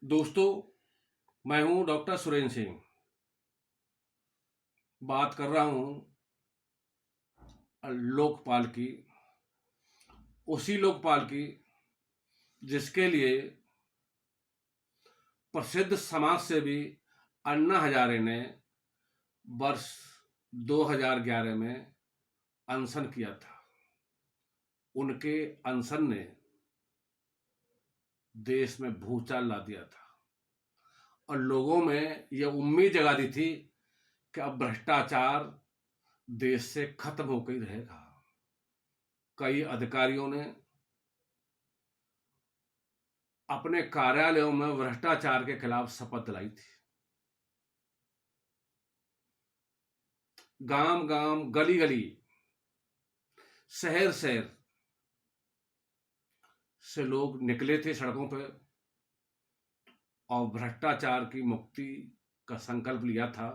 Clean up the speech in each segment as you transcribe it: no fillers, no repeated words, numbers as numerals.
दोस्तों, मैं हूं डॉक्टर सुरेंद्र सिंह। बात कर रहा हूं लोकपाल की, उसी लोकपाल की जिसके लिए प्रसिद्ध समाजसेवी अन्ना हजारे ने वर्ष 2011 में अनशन किया था। उनके अनशन ने देश में भूचाल ला दिया था और लोगों में यह उम्मीद जगा दी थी कि अब भ्रष्टाचार देश से खत्म होकर ही रहेगा। कई अधिकारियों ने अपने कार्यालयों में भ्रष्टाचार के खिलाफ शपथ दिलाई थी। गांव गांव, गली गली, शहर शहर से लोग निकले थे सड़कों पर और भ्रष्टाचार की मुक्ति का संकल्प लिया था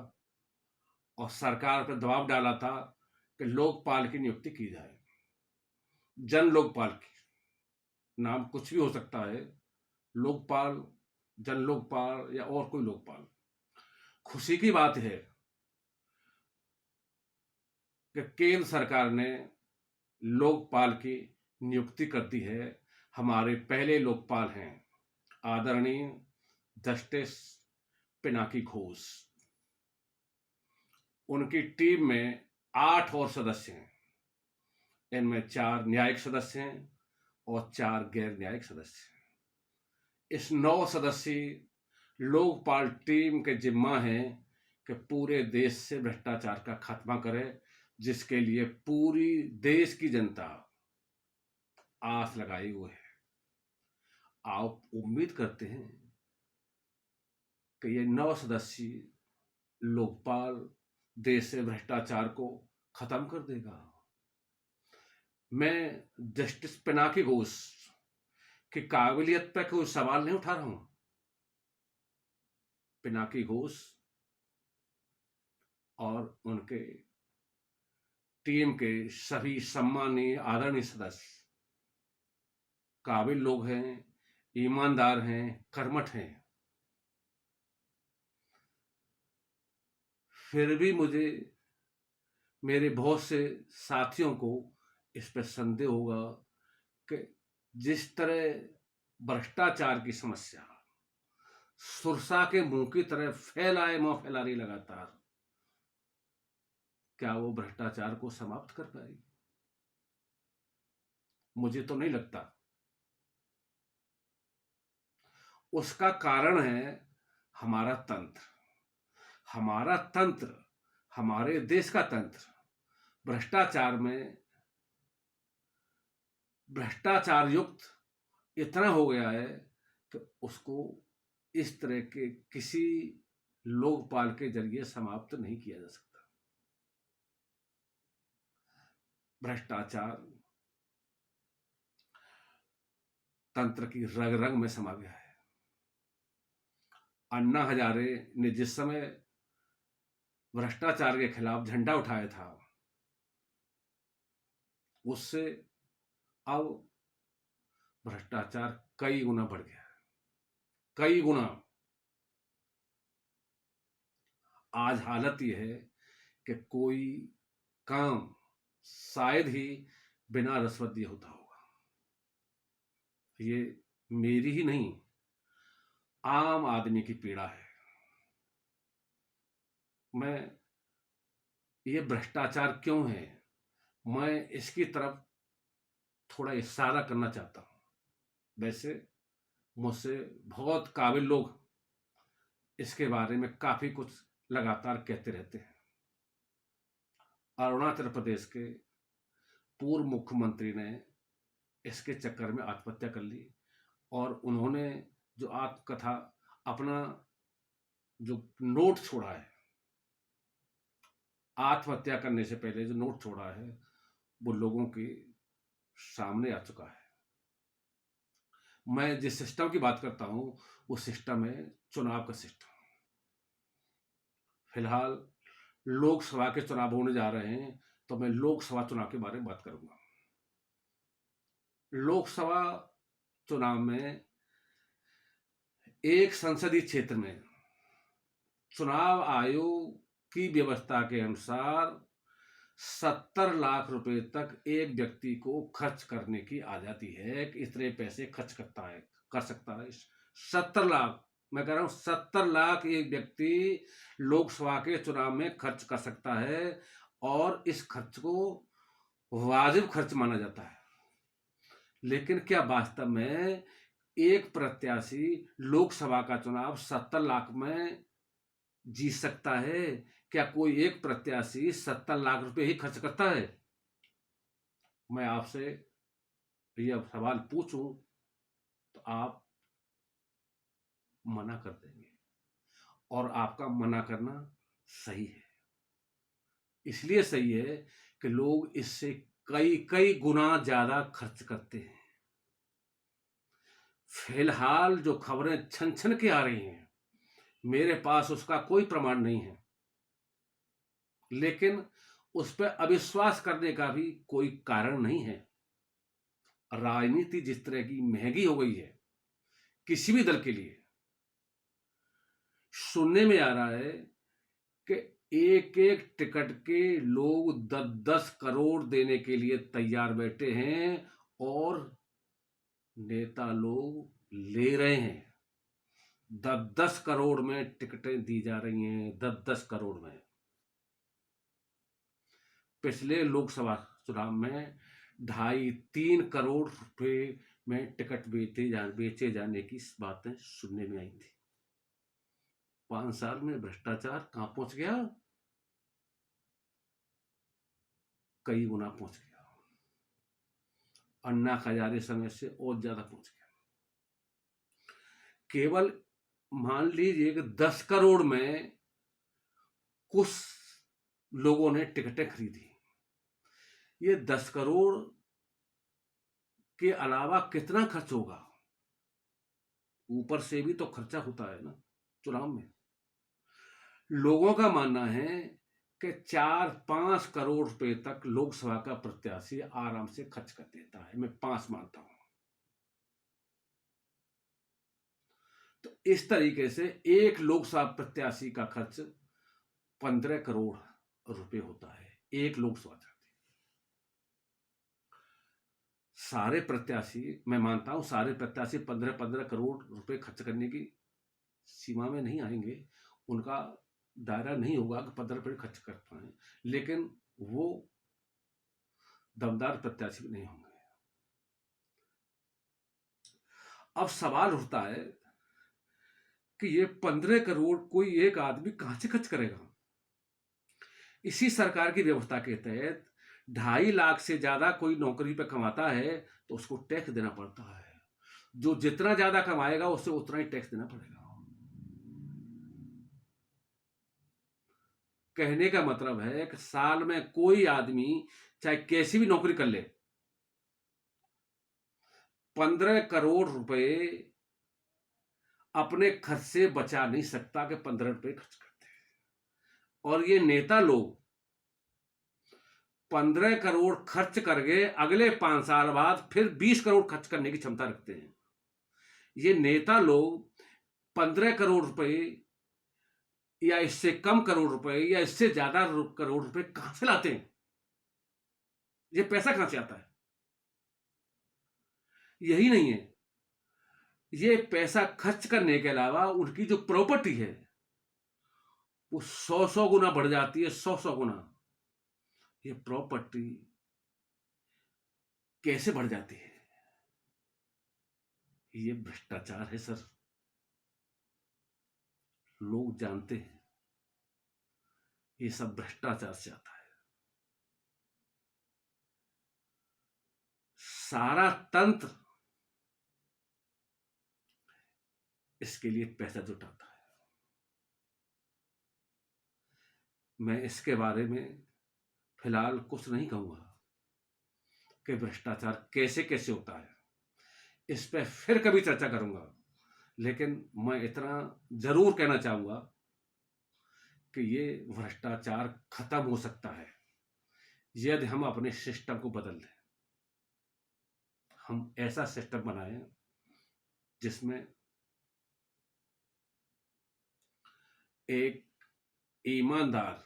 और सरकार पर दबाव डाला था कि लोकपाल की नियुक्ति की जाए। जन लोकपाल की, नाम कुछ भी हो सकता है, लोकपाल, जन लोकपाल या और कोई लोकपाल। खुशी की बात है कि केंद्र सरकार ने लोकपाल की नियुक्ति कर दी है। हमारे पहले लोकपाल हैं आदरणीय जस्टिस पिनाकी घोष। उनकी टीम में 8 और सदस्य हैं। इनमें 4 न्यायिक सदस्य हैं और 4 गैर न्यायिक सदस्य हैं। इस 9 सदस्यीय लोकपाल टीम के जिम्मा है कि पूरे देश से भ्रष्टाचार का खात्मा करे, जिसके लिए पूरी देश की जनता आस लगाई हुई है। आप उम्मीद करते हैं कि ये 9 सदस्यीय लोकपाल देश से भ्रष्टाचार को खत्म कर देगा। मैं जस्टिस पिनाकी घोष की काबिलियत पर कोई सवाल नहीं उठा रहा हूं। पिनाकी घोष और उनके टीम के सभी सम्मानीय आदरणीय सदस्य काबिल लोग हैं, ईमानदार हैं, कर्मठ हैं। फिर भी मुझे मेरे बहुत से साथियों को इस पर संदेह होगा कि जिस तरह भ्रष्टाचार की समस्या सुरसा के मुंह की तरह फैला रही लगातार, क्या वो भ्रष्टाचार को समाप्त कर पाएगी? मुझे तो नहीं लगता। उसका कारण है हमारा तंत्र। हमारा तंत्र, हमारे देश का तंत्र भ्रष्टाचार युक्त इतना हो गया है कि उसको इस तरह के किसी लोकपाल के जरिए समाप्त नहीं किया जा सकता। भ्रष्टाचार तंत्र की रग रग में समा गया है। अन्ना हजारे ने जिस समय भ्रष्टाचार के खिलाफ झंडा उठाया था, उससे अब भ्रष्टाचार कई गुना बढ़ गया है। कई गुना। आज हालत यह है कि कोई काम शायद ही बिना रिश्वत दिए होता होगा। ये मेरी ही नहीं, आम आदमी की पीड़ा है। मैं ये भ्रष्टाचार क्यों है, मैं इसकी तरफ थोड़ा इशारा करना चाहता हूं। वैसे मुझसे बहुत काबिल लोग इसके बारे में काफी कुछ लगातार कहते रहते हैं। अरुणाचल प्रदेश के पूर्व मुख्यमंत्री ने इसके चक्कर में आत्महत्या कर ली और उन्होंने जो आत्मकथा, अपना जो नोट छोड़ा है, आत्महत्या करने से पहले जो नोट छोड़ा है, वो लोगों के सामने आ चुका है। मैं जिस सिस्टम की बात करता हूं वो सिस्टम है चुनाव का सिस्टम। फिलहाल लोकसभा के चुनाव होने जा रहे हैं, तो मैं लोकसभा चुनाव के बारे में बात करूंगा। लोकसभा चुनाव में एक संसदीय क्षेत्र में चुनाव आयोग की व्यवस्था के अनुसार 70 लाख रुपए तक एक व्यक्ति को खर्च करने की आजादी है कि इतने पैसे खर्च कर सकता है। 70 लाख, मैं कह रहा हूं 70 लाख एक व्यक्ति लोकसभा के चुनाव में खर्च कर सकता है और इस खर्च को वाजिब खर्च माना जाता है। लेकिन क्या वास्तव में एक प्रत्याशी लोकसभा का चुनाव 70 लाख में जीत सकता है? क्या कोई एक प्रत्याशी 70 लाख रुपए ही खर्च करता है? मैं आपसे यह सवाल पूछूं तो आप मना कर देंगे, और आपका मना करना सही है। इसलिए सही है कि लोग इससे कई कई गुना ज्यादा खर्च करते हैं। फिलहाल जो खबरें छन छन के आ रही हैं, मेरे पास उसका कोई प्रमाण नहीं है, लेकिन उस पर अविश्वास करने का भी कोई कारण नहीं है। राजनीति जिस तरह की महंगी हो गई है किसी भी दल के लिए, सुनने में आ रहा है कि एक एक टिकट के लोग 10-10 करोड़ देने के लिए तैयार बैठे हैं और नेता लोग ले रहे हैं। 10-10 करोड़ में टिकटें दी जा रही हैं, 10-10 करोड़ में। पिछले लोकसभा चुनाव में 2.5-3 करोड़ रुपए में टिकट बेचे जाने की बातें सुनने में आई थी। 5 साल में भ्रष्टाचार कहां पहुंच गया? कई गुना पहुंच गया। अन्ना हजारे समय से और ज्यादा पहुंच गया। केवल मान लीजिए कि 10 करोड़ में कुछ लोगों ने टिकटें खरीदी। ये 10 करोड़ के अलावा कितना खर्च होगा? ऊपर से भी तो खर्चा होता है ना चुनाव में। लोगों का मानना है कि 4-5 करोड़ रुपए तक लोकसभा का प्रत्याशी आराम से खर्च कर देता है। मैं 5 मानता हूं। तो इस तरीके से एक लोकसभा प्रत्याशी का खर्च 15 करोड़ रुपए होता है। एक लोकसभा सारे प्रत्याशी, मैं मानता हूं सारे प्रत्याशी 15-15 करोड़ रुपए खर्च करने की सीमा में नहीं आएंगे। उनका दायरा नहीं होगा कि 15 रुपए खर्च कर पाए, लेकिन वो दमदार प्रत्याशी भी नहीं होंगे। अब सवाल उठता है कि ये 15 करोड़ कोई एक आदमी कहां से खर्च करेगा? इसी सरकार की व्यवस्था के तहत 2.5 लाख से ज्यादा कोई नौकरी पे कमाता है तो उसको टैक्स देना पड़ता है। जो जितना ज्यादा कमाएगा उससे उतना ही टैक्स देना पड़ेगा। कहने का मतलब है कि साल में कोई आदमी चाहे कैसी भी नौकरी कर ले, 15 करोड़ रुपए अपने खर्च से बचा नहीं सकता कि 15 रुपए खर्च करते हैं। और ये नेता लोग 15 करोड़ खर्च करके अगले 5 साल बाद फिर 20 करोड़ खर्च करने की क्षमता रखते हैं। ये नेता लोग 15 करोड़ रुपए या इससे कम करोड़ रुपए या इससे ज्यादा करोड़ रुपए कहां से लाते हैं? ये पैसा कहां से आता है? यही नहीं है, ये पैसा खर्च करने के अलावा उनकी जो प्रॉपर्टी है वो 100-100 गुना बढ़ जाती है। 100-100 गुना ये प्रॉपर्टी कैसे बढ़ जाती है? ये भ्रष्टाचार है सर। लोग जानते हैं ये सब भ्रष्टाचार से आता है। सारा तंत्र इसके लिए पैसा जुटाता है। मैं इसके बारे में फिलहाल कुछ नहीं कहूंगा कि भ्रष्टाचार कैसे कैसे होता है। इस पर फिर कभी चर्चा करूंगा, लेकिन मैं इतना जरूर कहना चाहूंगा कि ये भ्रष्टाचार खत्म हो सकता है यदि हम अपने सिस्टम को बदल दें। हम ऐसा सिस्टम बनाएं जिसमें एक ईमानदार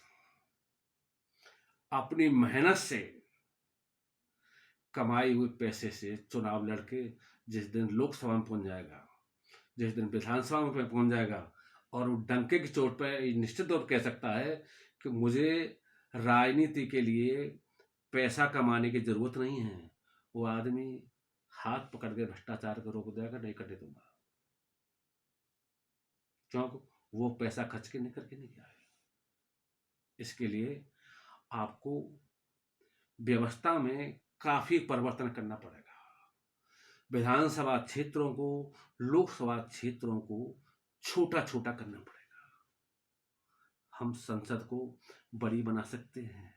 अपनी मेहनत से कमाई हुए पैसे से चुनाव लड़के जिस दिन लोकसभा में पहुंच जाएगा, जिस दिन विधानसभा में पहुंच जाएगा, और वो डंके की चोट पर निश्चित तौर पर कह सकता है कि मुझे राजनीति के लिए पैसा कमाने की जरूरत नहीं है, वो आदमी हाथ पकड़ के भ्रष्टाचार को रोक देगा, नहीं करने दूंगा, क्योंकि वो पैसा खर्च के नहीं करके नहीं आए। इसके लिए आपको व्यवस्था में काफी परिवर्तन करना पड़ेगा। विधानसभा क्षेत्रों को, लोकसभा क्षेत्रों को छोटा छोटा करना पड़ेगा। हम संसद को बड़ी बना सकते हैं।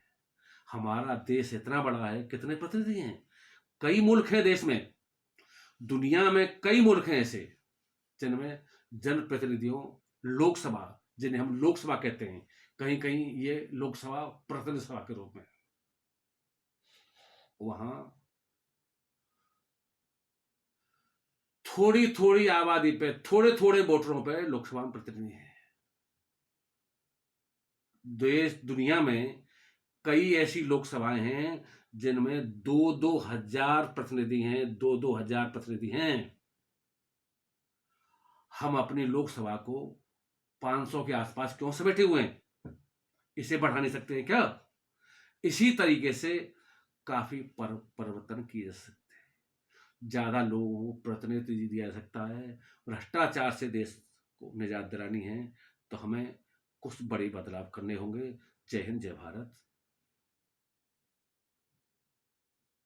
हमारा देश इतना बड़ा है, कितने प्रतिनिधि हैं, कई मुल्क हैं देश में, दुनिया में कई मुल्क हैं ऐसे जिनमें जनप्रतिनिधियों, लोकसभा, जिन्हें हम लोकसभा कहते हैं, कहीं कहीं ये लोकसभा प्रतिनिधि सभा के रूप में, वहां थोड़ी थोड़ी आबादी पे, थोड़े थोड़े वोटरों पे लोकसभा में प्रतिनिधि हैं। देश दुनिया में कई ऐसी लोकसभाएं हैं जिनमें 2-2 हजार प्रतिनिधि हैं, 2-2 हजार प्रतिनिधि हैं। हम अपनी लोकसभा को 500 के आसपास क्यों से बैठे हुए हैं? इसे बढ़ा नहीं सकते हैं क्या? इसी तरीके से काफी परिवर्तन किए जा सकते हैं। ज्यादा लोगों को प्रतिनिधित्व दिया जा सकता है। भ्रष्टाचार से देश को निजात दिलानी है तो हमें कुछ बड़े बदलाव करने होंगे। जय हिंद, जय भारत।